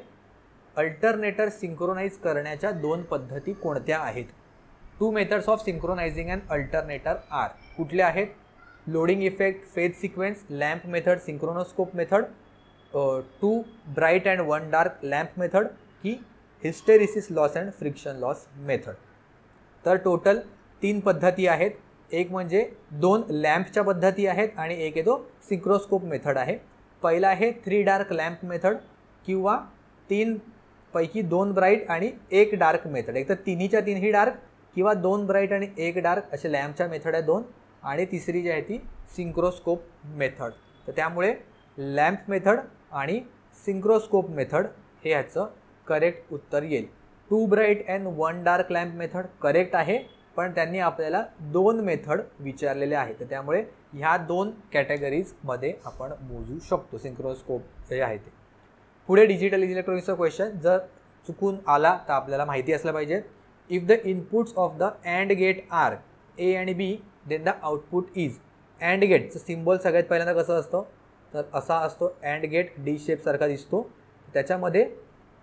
Speaker 1: अल्टरनेटर सिंक्रोनाइज करण्याच्या 2 पद्धती कोणत्या आहेत? 2 methods of synchronizing and alternator are. कुठले आहेत? Loading effect, phase sequence, lamp method, synchroscope method, 2 bright and 1 dark lamp method की hysteresis loss and friction loss method. तर टोटल 3 पद्धती आहेत. एक म्हणजे 2 लॅम्पच्या पद्धती आहेत आणि एक आहे तो सिंक्रोस्कोप मेथड आहे. पहिला आहे 3 डार्क लॅम्प मेथड किंवा 3 पैकी 2 ब्राईट आणि 1 डार्क मेथड. एक तर तिन्हीच्या तिन्ही डार्क किंवा 2 ब्राईट आणि 1 डार्क असे लॅम्पच्या मेथड आहे 2. आणि तिसरी जी आहे ती सिंक्रोस्कोप मेथड. तर त्यामुळे लॅम्प मेथड आणि सिंक्रोस्कोप मेथड हे ह्याचं करेक्ट उत्तर येईल. 2 bright and 1 dark lamp method correct आहे पण त्यांनी आपल्याला 2 मेथड विचारलेले आहेत. तर त्यामुळे ह्या 2 कॅटेगरीजमध्ये आपण मोजू शकतो सिंक्रोस्कोप जे आहे ते. पुढे डिजिटल इलेक्ट्रॉनिक्सचा क्वेश्चन जर चुकून आला तर आपल्याला माहिती असलं पाहिजे. If the inputs of the and gate are A आणि B then the output is. And गेटचं सिम्बॉल सगळ्यात पहिल्यांदा कसं असतं तर असा असतो. अँड गेट डी शेपसारखा दिसतो. त्याच्यामध्ये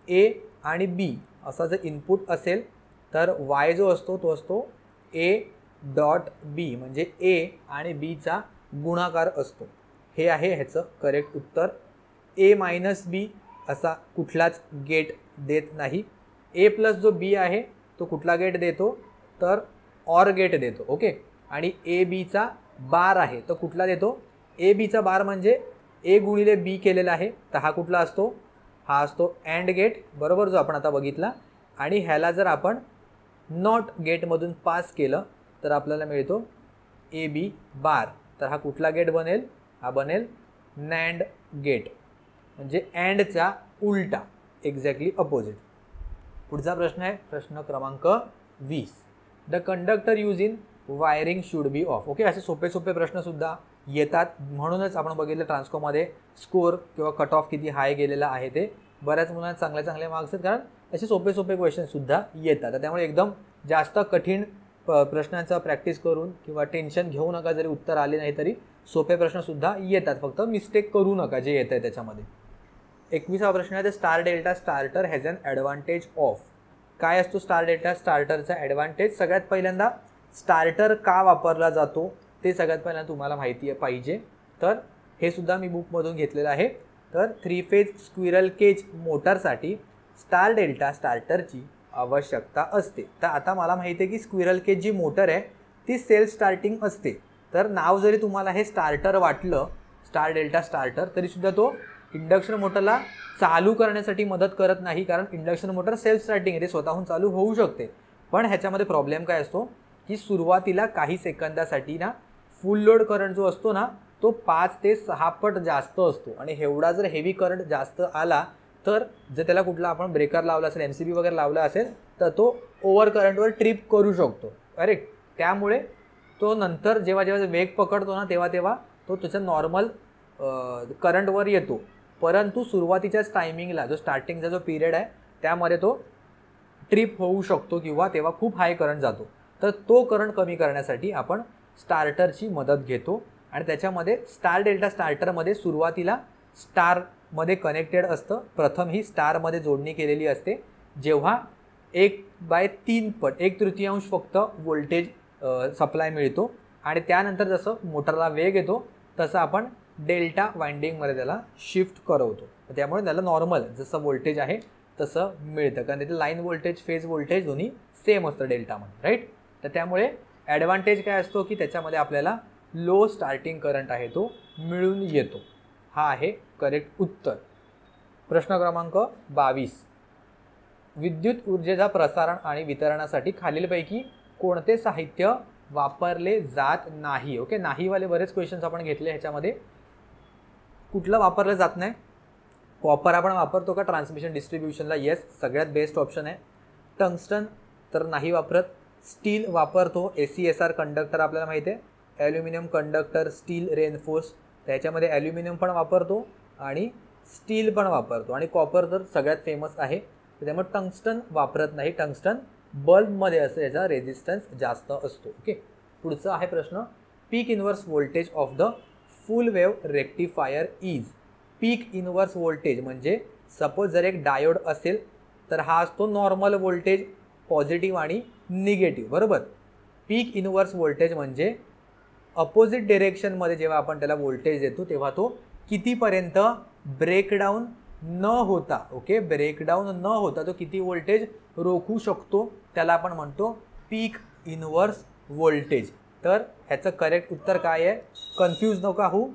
Speaker 1: ए आणि बी असा जर इनपुट असेल तर वाय जो असतो तो असतो ए डॉट बी म्हणजे ए आणि बीचा गुणाकार असतो. हे आहे ह्याचं करेक्ट उत्तर. ए मायनस बी असा कुठलाच गेट देत नाही. ए प्लस जो बी आहे तो कुठला गेट देतो तर ऑर गेट देतो. ओके. आणि ए बीचा बार आहे तर कुठला देतो. ए बीचा बार म्हणजे ए गुणिले बी केलेला आहे तर हा कुठला असतो हा असतो अँड गेट बरोबर जो आपण आता बघितला. आणि ह्याला जर आपण नॉट गेटमधून पास केलं तर आपल्याला मिळतो ए बी बार. तर हा कुठला गेट बनेल हा बनेल नॅन्ड गेट म्हणजे अँडचा उलटा एक्झॅक्टली अपोजिट. पुढचा प्रश्न आहे प्रश्न क्रमांक 20. The conductor use in wiring should be of. Okay. असे सोपे सोपे प्रश्नसुद्धा येतात म्हणूनच आपण बघितलं ट्रान्सकोमध्ये स्कोर किंवा कट ऑफ किती हाय गेलेला आहे ते. बऱ्याच मुलांना चांगले चांगले मार्क्स आहेत कारण असे सोपे सोपे क्वेश्चनसुद्धा येतात. त्यामुळे एकदम जास्त कठीण प्रश्नांचा प्रॅक्टिस करून किंवा टेन्शन घेऊ नका. जरी उत्तर आले नाही तरी सोपे प्रश्नसुद्धा येतात. फक्त मिस्टेक करू नका जे येत आहे त्याच्यामध्ये. 21वा प्रश्न आहे the star delta starter has an advantage of. काय असतो स्टार डेल्टा स्टार्टरचा ॲडव्हान्टेज. सगळ्यात पहिल्यांदा स्टार्टर का वापरला जातो ते सगळ्यात पहिल्यांदा तुम्हाला माहिती पाहिजे. तर हे सुद्धा मी बुकमधून घेतलेलं आहे. तर 3 फेज स्क्विरल केज मोटरसाठी स्टार डेल्टा स्टार्टरची आवश्यकता असते. तर आता मला माहिती आहे की स्क्विरल केज जी मोटर आहे ती सेल्फ स्टार्टिंग असते. तर नाव जरी तुम्हाला हे स्टार्टर वाटलं स्टार डेल्टा स्टार्टर तरीसुद्धा तो इंडक्शन मोटरला चालू करण्यासाठी मदत करत नाही कारण इंडक्शन मोटर सेल्फ स्टार्टिंग आहे ते स्वतःहून चालू होऊ शकते. पण ह्याच्यामध्ये प्रॉब्लेम काय असतो की सुरुवातीला काही सेकंदासाठी ना फुल लोड करंट जो असतो ना तो 5 ते 6 पट जास्त असतो. आणि एवढा जर हेवी करंट जास्त आला तर जर त्याला कुठला आपण ब्रेकर लावला असेल MCB वगैरे लावला असेल तर तो ओव्हर करंटवर ट्रिप करू शकतो. करेक्ट. त्यामुळे तो नंतर जेव्हा जेव्हा वेग पकडतो ना तेव्हा तेव्हा तो त्याच्या नॉर्मल करंटवर येतो. परंतु सुरुवातीच्याच टायमिंगला जो स्टार्टिंगचा जो पिरियड आहे त्यामध्ये तो ट्रिप होऊ शकतो किंवा तेव्हा खूप हाय करंट जातो. तर तो करंट कमी करण्यासाठी आपण स्टार्टरची मदत घेतो. आणि त्याच्यामध्ये स्टार डेल्टा स्टार्टरमध्ये सुरुवातीला स्टारमध्ये कनेक्टेड असतं. प्रथम ही स्टारमध्ये जोडणी केलेली असते. जेव्हा 1/3 पट 1/3 फक्त व्होल्टेज सप्लाय मिळतो आणि त्यानंतर जसं मोटरला वेग येतो तसं आपण डेल्टा वाइंडिंगमध्ये त्याला शिफ्ट करवतो. त्यामुळे त्याला नॉर्मल जसं व्होल्टेज आहे तसं मिळतं कारण तिथे लाईन व्होल्टेज फेज व्होल्टेज दोन्ही सेम असतं डेल्टामध्ये. राईट. तर त्यामुळे ॲडव्हान्टेज काय असतो की त्याच्यामध्ये आपल्याला लो स्टार्टिंग करंट आहे तो मिळून येतो. हा आहे करेक्ट उत्तर. प्रश्न क्रमांक 22. विद्युत ऊर्जेचा प्रसारण आणि वितरणासाठी खालीलपैकी कोणते साहित्य वापरले जात नाही. ओके. नाहीवाले बरेच क्वेश्चन्स आपण घेतले ह्याच्यामध्ये. कुठलं वापरलं जात नाही. कॉपर आपण वापरतो का ट्रान्समिशन डिस्ट्रीब्युशनला. येस सगळ्यात बेस्ट ऑप्शन आहे. टंगस्टन तर नाही वापरत. स्टील वापरतो. SCSR कंडक्टर आपल्याला माहिती आहे. ॲल्युमिनियम कंडक्टर स्टील रेनफोर्स त्याच्यामध्ये ॲल्युमिनियम पण वापरतो आणि स्टील पण वापरतो. आणि कॉपर तर सगळ्यात फेमस आहे. त्यामुळे टंगस्टन वापरत नाही. टंगस्टन बल्बमध्ये असं याचा रेझिस्टन्स जास्त असतो. ओके. पुढचा आहे प्रश्न peak inverse voltage of the full wave rectifier is. Peak inverse voltage म्हणजे सपोज जर एक डायोड असेल तर हा असतो नॉर्मल व्होल्टेज पॉझिटिव्ह आणि निगेटिव्ह बरोबर. पीक इनव्हर्स व्होल्टेज म्हणजे अपोजिट डिरेक्शनमध्ये जेव्हा आपण त्याला व्होल्टेज देतो तेव्हा तो कितीपर्यंत ब्रेकडाऊन न होता. ओके. ब्रेकडाऊन न होता तो किती व्होल्टेज रोखू शकतो त्याला आपण म्हणतो पीक इनव्हर्स व्होल्टेज. तर ह्याचं करेक्ट उत्तर काय आहे. कन्फ्यूज नका होऊ.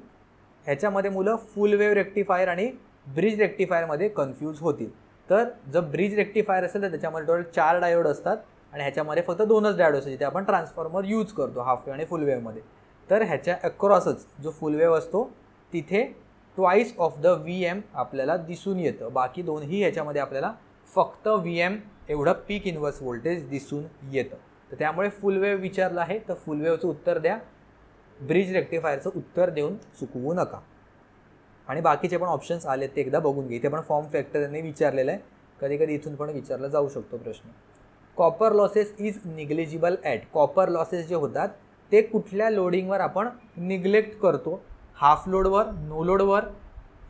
Speaker 1: ह्याच्यामध्ये मुलं फुल वेव्ह रेक्टिफायर आणि ब्रिज रेक्टिफायरमध्ये कन्फ्यूज होतील. तर जर ब्रिज रेक्टिफायर असेल तर त्याच्यामध्ये टोटल 4 डायोड असतात आणि ह्याच्यामध्ये फक्त 2च डायोड असतात जिथे आपण ट्रान्सफॉर्मर यूज करतो हाफ वेव्ह आणि फुल वेव्हमध्ये. तर ह्याच्या अक्रॉसच जो फुल वेव्ह असतो तिथे ट्वाईस ऑफ द VM आपल्याला दिसून येतं. बाकी दोन्ही ह्याच्यामध्ये आपल्याला फक्त VM एवढं पीक इनव्हर्स व्होल्टेज दिसून येतं. तर त्यामुळे फुल वेव्ह विचारलं आहे तर फुल वेव्हचं उत्तर द्या. ब्रिज रेक्टिफायरचं उत्तर देऊन चुकवू नका. आणि बाकीचे पण ऑप्शन्स आलेत ते एकदा बघून घे. इथे पण फॉर्म फॅक्टरने विचारलेलं आहे, कधी कधी इथून पण विचारला जाऊ शकतो प्रश्न. Copper losses is negligible at. Copper losses जे होतात ते कुठल्या लोडिंगवर आपण निग्लेक्ट करतो? हाफ लोडवर, नो लोडवर,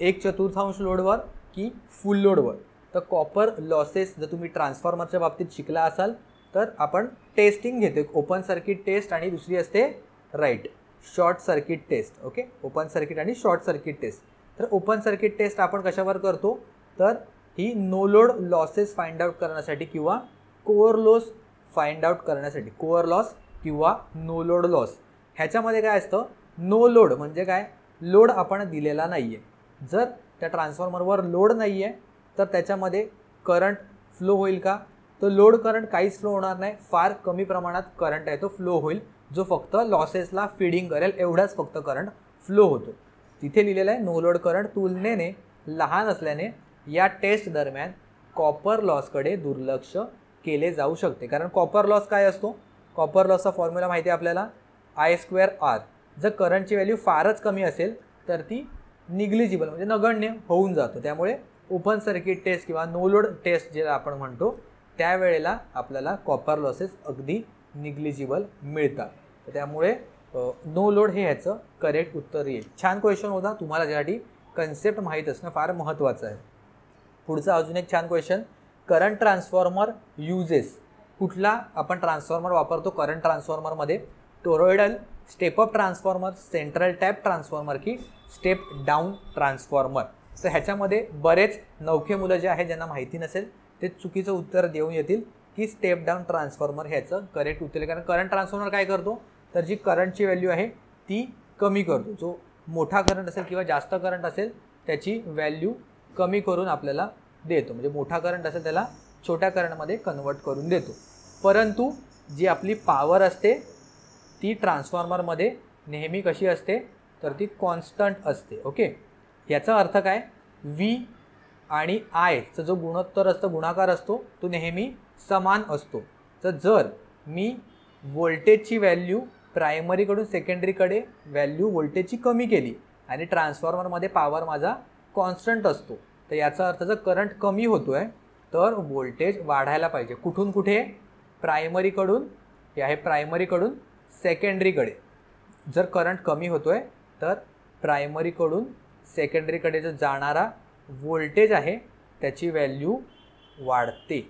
Speaker 1: 1/4 लोडवर की फुल लोडवर? तर कॉपर लॉसेस जर तुम्ही ट्रान्सफॉर्मरच्या बाबतीत शिकला असाल तर आपण टेस्टिंग घेतो, ओपन सर्किट टेस्ट आणि दुसरी असते right short circuit test. Okay, open circuit आणि शॉर्ट सर्किट टेस्ट. तर ओपन सर्किट टेस्ट आपण कशावर करतो? तर ही no load losses find out करण्यासाठी किंवा कोअर लॉस फाइंड आउट करण्यासाठी. कोअर लॉस किंवा नो लोड लॉस. ह्याच्यामध्ये काय असतं? नो लोड म्हणजे काय? लोड आपण दिलेला नाही आहे. जर त्या ट्रान्सफॉर्मरवर लोड नाही आहे तर त्याच्यामध्ये करंट फ्लो होईल का? तर लोड करंट काहीच फ्लो होणार नाही. फार कमी प्रमाणात करंट आहे तो फ्लो होईल, जो फक्त लॉसेसला फीडिंग करेल, एवढाच फक्त करंट फ्लो होतो. तिथे लिहिलेलं आहे नो लोड करंट तुलनेने लहान असल्याने या टेस्ट दरम्यान कॉपर लॉसकडे दुर्लक्ष केले जाऊ शकते. कारण कॉपर लॉस काय असतो? कॉपर लॉसचा फॉर्म्युला माहिती आहे आपल्याला, I²R. जर करंटची व्हॅल्यू फारच कमी असेल तर ती निग्लिजिबल म्हणजे नगण्य होऊन जातो. त्यामुळे ओपन सर्किट टेस्ट किंवा नो लोड टेस्ट जे आपण म्हणतो त्यावेळेला आपल्याला कॉपर लॉसेस अगदी निग्लिजिबल मिळतात. तर त्यामुळे नो लोड हे ह्याचं करेक्ट उत्तर येईल. छान क्वेश्चन होता. तुम्हाला ज्यासाठी कन्सेप्ट माहीत असणं फार महत्त्वाचं आहे. पुढचा अजून एक छान क्वेश्चन, करंट ट्रान्सफॉर्मर युजेस. कुठला आपण ट्रान्सफॉर्मर वापरतो करंट ट्रान्सफॉर्मरमध्ये? Toroidal, step up transformer, central tap transformer की स्टेप डाऊन ट्रान्सफॉर्मर? तर ह्याच्यामध्ये बरेच नवखे मुलं जे आहे ज्यांना माहिती नसेल ते चुकीचं उत्तर देऊन येतील की स्टेप डाऊन ट्रान्सफॉर्मर ह्याचं करेक्ट उत्तर. कारण करंट ट्रान्सफॉर्मर काय करतो? तर जी करंटची व्हॅल्यू आहे ती कमी करतो. जो मोठा करंट असेल किंवा जास्त करंट असेल त्याची व्हॅल्यू कमी करून आपल्याला देतो. म्हणजे मोठा करंट असेल त्याला छोट्या करंटमध्ये कन्वर्ट करून देतो. परंतु जी आपली पॉवर असते ती ट्रान्सफॉर्मरमध्ये नेहमी कशी असते? तर ती कॉन्स्टंट असते. ओके, याचा अर्थ काय? V आणि Iचा जो गुणोत्तर असतो, गुणाकार असतो, तो नेहमी समान असतो. तर जर मी व्होल्टेजची व्हॅल्यू प्रायमरीकडून सेकंडरीकडे व्हॅल्यू व्होल्टेजची कमी केली आणि ट्रान्सफॉर्मरमध्ये पॉवर माझा कॉन्स्टंट असतो, तर याचा अर्थ जर करंट कमी होतो आहे तर व्होल्टेज वाढायला पाहिजे. कुठून कुठे? प्रायमरीकडून, हे आहे प्रायमरीकडून सेकंडरीकडे. जर करंट कमी होतो आहे तर प्रायमरीकडून सेकंडरीकडे जो जाणारा व्होल्टेज आहे त्याची व्हॅल्यू वाढते.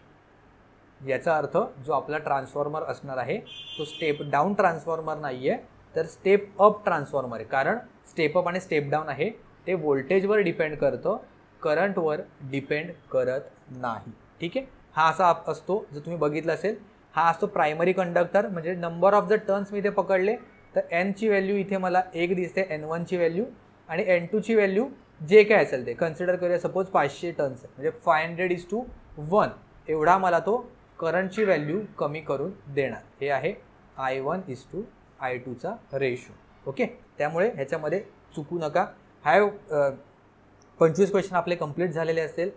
Speaker 1: याचा अर्थ जो आपला ट्रान्सफॉर्मर असणार आहे तो स्टेप डाऊन ट्रान्सफॉर्मर नाही आहे तर स्टेप अप ट्रान्सफॉर्मर आहे. कारण स्टेप अप आणि स्टेप डाऊन आहे ते व्होल्टेजवर डिपेंड करतं, करंटवर डिपेंड करत नाही. ठीक आहे, हा असा असतो. जर तुम्ही बघितलं असेल हा असतो प्रायमरी कंडक्टर. म्हणजे नंबर ऑफ द टर्न्स मी इथे पकडले तर N ची व्हॅल्यू इथे मला 1 दिसते, N1 ची व्हॅल्यू, आणि N2 ची व्हॅल्यू जे काय असेल ते कन्सिडर करूया. सपोज 500 टर्न्स आहे म्हणजे 500:1 एवढा मला तो करंटची व्हॅल्यू कमी करून देणार. हे आहे I1:I2चा रेशो. ओके, त्यामुळे ह्याच्यामध्ये चुकू नका. 25 क्वेश्चन आपले कंप्लीट झालेले असेल.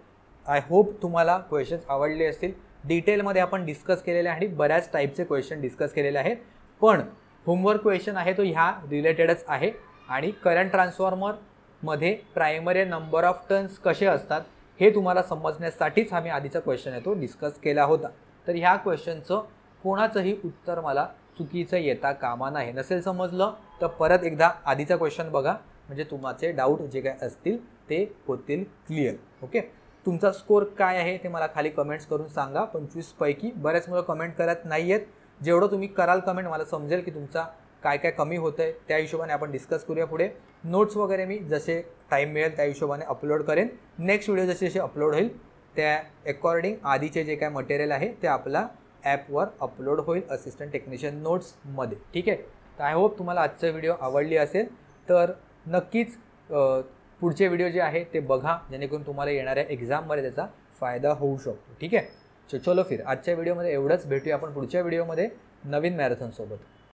Speaker 1: आय होप तुम्हाला क्वेश्चन्स आवडले असतील. डिटेलमध्ये आपण डिस्कस केलेले आणि बऱ्याच टाईपचे क्वेश्चन डिस्कस केलेले आहेत. पण होमवर्क क्वेश्चन आहे तो ह्या रिलेटेडच आहे. आणि करंट ट्रान्सफॉर्मरमध्ये प्रायमरी नंबर ऑफ टर्न्स कसे असतात हे तुम्हाला समजण्यासाठीच आम्ही आधीचा क्वेश्चन आहे तो डिस्कस केला होता. तर ह्या क्वेश्चनचं कोणाचंही उत्तर मला चुकीचं येता कामा नाही. नसेल समजलं तर परत एकदा आधीचा क्वेश्चन बघा, म्हणजे तुमचे डाऊट जे काय असतील ते होतील क्लिअर. ओके, तुमचा स्कोर काय आहे ते मला खाली कमेंट्स करून सांगा. 25 पैकी बरेच मुलं कमेंट करत नाही आहेत. जेवढं तुम्ही कराल कमेंट मला समजेल की तुमचा काय काय कमी होतं आहे. त्या हिशोबाने आपण डिस्कस करूया पुढे. नोट्स वगैरे मी जसे टाईम मिळेल त्या हिशोबाने अपलोड करेन. नेक्स्ट व्हिडिओ जसे जसे अपलोड होईल त्या अकॉर्डिंग आधीचे जे काय मटेरियल आहे ते आपला ॲपवर अपलोड होईल असिस्टंट टेक्निशियन नोट्समध्ये. ठीक आहे, तर आय होप तुम्हाला आजचा व्हिडिओ आवडली असेल. तर नक्कीच पुढचे व्हिडिओ जे आहे ते बघा, जेणेकरून तुम्हाला येणाऱ्या एक्झाममध्ये त्याचा फायदा होऊ शकतो. ठीक आहे, चलो फिर आजच्या व्हिडिओमध्ये एवढंच. भेटूया आपण पुढच्या व्हिडिओमध्ये नवीन मॅरेथॉनसोबत.